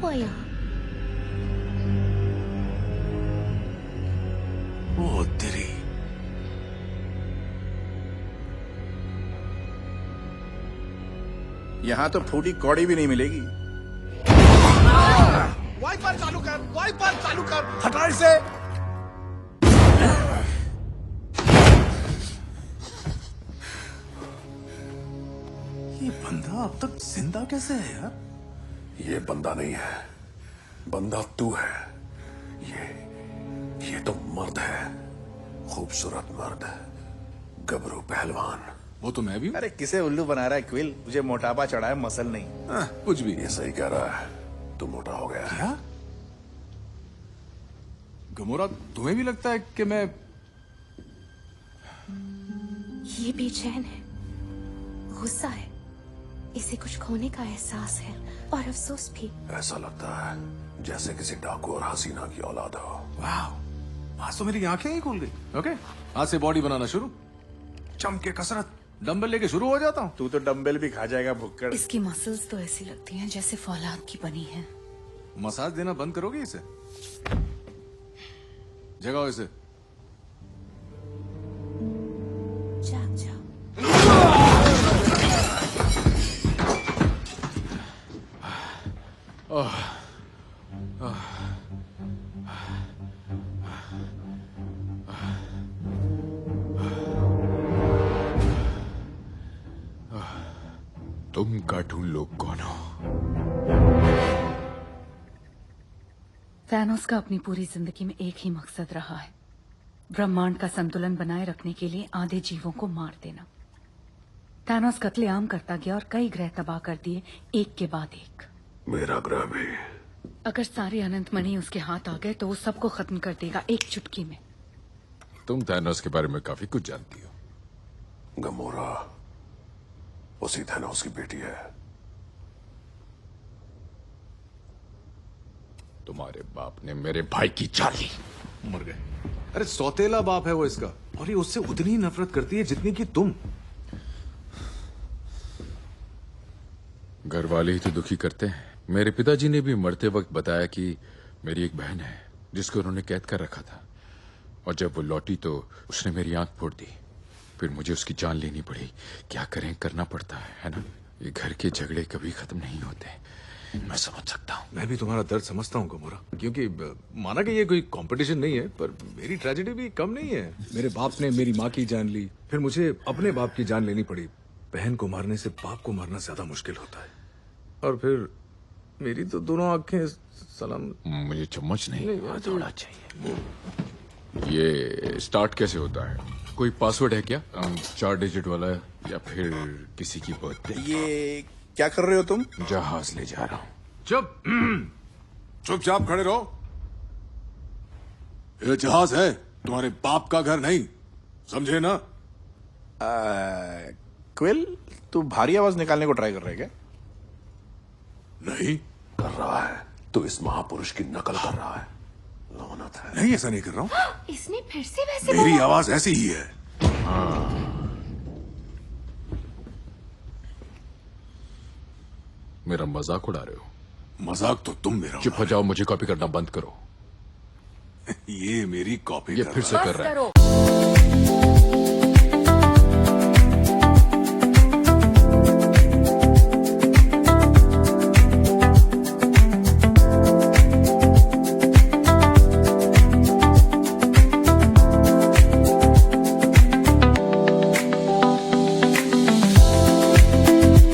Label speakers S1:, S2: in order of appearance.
S1: हुआ यहाँ?
S2: ओ तेरी,
S3: यहाँ तो फूटी कौड़ी भी नहीं मिलेगी।
S2: वाइपर चालू कर, वाइपर चालू कर, हटा इसे। ये बंदा अब तक जिंदा कैसे है यार?
S4: ये बंदा नहीं है, बंदा तू है। ये तो मर्द है, खूबसूरत मर्द, गबरू पहलवान।
S2: वो तो मैं भी हूँ।
S3: अरे किसे उल्लू बना रहा है क्विल? मुझे मोटापा चढ़ा है, मसल नहीं।
S2: कुछ भी।
S4: ये सही कह रहा है, तू मोटा हो गया।
S2: क्या गमोरा, तुम्हें भी लगता है कि मैं?
S1: ये बेचैन है, गुस्सा है, इसे कुछ खोने का एहसास है और अफसोस भी।
S4: ऐसा लगता है जैसे किसी डाकू और हसीना की औलाद हो।
S2: वाह, आज तो मेरी आंखें ही खुल गई। ओके, आज से बॉडी बनाना शुरू। चमके कसरत, डंबल लेके शुरू हो जाता हूँ।
S3: तू तो डंबल भी खा जाएगा भुक्कड़।
S5: इसकी मसल्स तो ऐसी लगती हैं जैसे फौलाद की बनी है।
S2: मसाज देना बंद करोगे इसे? जगाओ इसे।
S1: जाग जाओ।
S6: तुम कार्टून लोग कौन हो?
S5: थैनोस का अपनी पूरी जिंदगी में एक ही मकसद रहा है, ब्रह्मांड का संतुलन बनाए रखने के लिए आधे जीवों को मार देना। थैनोस कत्लेआम करता गया और कई ग्रह तबाह कर दिए, एक के बाद एक।
S4: मेरा ग्रह भी।
S5: अगर सारे अनंत मणि उसके हाथ आ गए तो वो सबको खत्म कर देगा एक चुटकी में।
S6: तुम थैनोस के बारे में काफी कुछ जानती हो।
S4: गमोरा उसी थैनोस की बेटी है।
S6: तुम्हारे बाप ने मेरे भाई की जान ली।
S2: मर गए। अरे सौतेला बाप है वो इसका, और ये उससे उतनी ही नफरत करती है जितनी कि तुम।
S6: घर वाले ही तो दुखी करते हैं। मेरे पिताजी ने भी मरते वक्त बताया कि मेरी एक बहन है जिसको उन्होंने कैद कर रखा था, और जब वो लौटी तो उसने मेरी आंख फोड़ दी। फिर मुझे उसकी जान लेनी पड़ी। क्या करें, करना पड़ता है ना। ये घर के झगड़े कभी खत्म नहीं होते, मैं समझ सकता हूँ।
S2: मैं भी तुम्हारा दर्द समझता हूँ गमोरा, क्योंकि माना कि ये कोई कंपटीशन नहीं है, पर मेरी ट्रेजेडी भी कम नहीं है। मेरे बाप ने मेरी माँ की जान ली, फिर मुझे अपने बाप की जान लेनी पड़ी। बहन को मारने से बाप को मारना ज्यादा मुश्किल होता है। और फिर मेरी तो दोनों आंखें सलाम।
S6: मुझे चम्मच नहीं,
S2: नहीं,
S6: थोड़ा चाहिए। ये स्टार्ट कैसे होता है? कोई पासवर्ड है क्या? 4 डिजिट वाला, या फिर किसी की बर्थडे?
S3: ये क्या कर रहे हो तुम?
S6: जहाज ले जा रहा हूँ।
S2: चुप।
S7: चुपचाप खड़े रहो। ये जहाज है, तुम्हारे बाप का घर नहीं, समझे ना?
S3: क्विल, तू भारी आवाज निकालने को ट्राई कर रहा है क्या?
S7: नहीं,
S4: कर रहा है, तू इस महापुरुष की नकल कर रहा है। लानत है।
S7: नहीं, ऐसा नहीं कर रहा हूँ।
S1: इसने फिर से वैसे
S7: मेरी
S1: बोला?
S7: आवाज ऐसी ही है।
S6: मेरा मजाक उड़ा रहे हो?
S7: मजाक तो तुम मेरा
S6: चुप हो जाओ, मुझे कॉपी करना बंद करो।
S7: ये मेरी कॉपी
S6: ये
S7: कर
S6: फिर
S7: रहा
S6: से
S7: है।
S6: कर रहा है।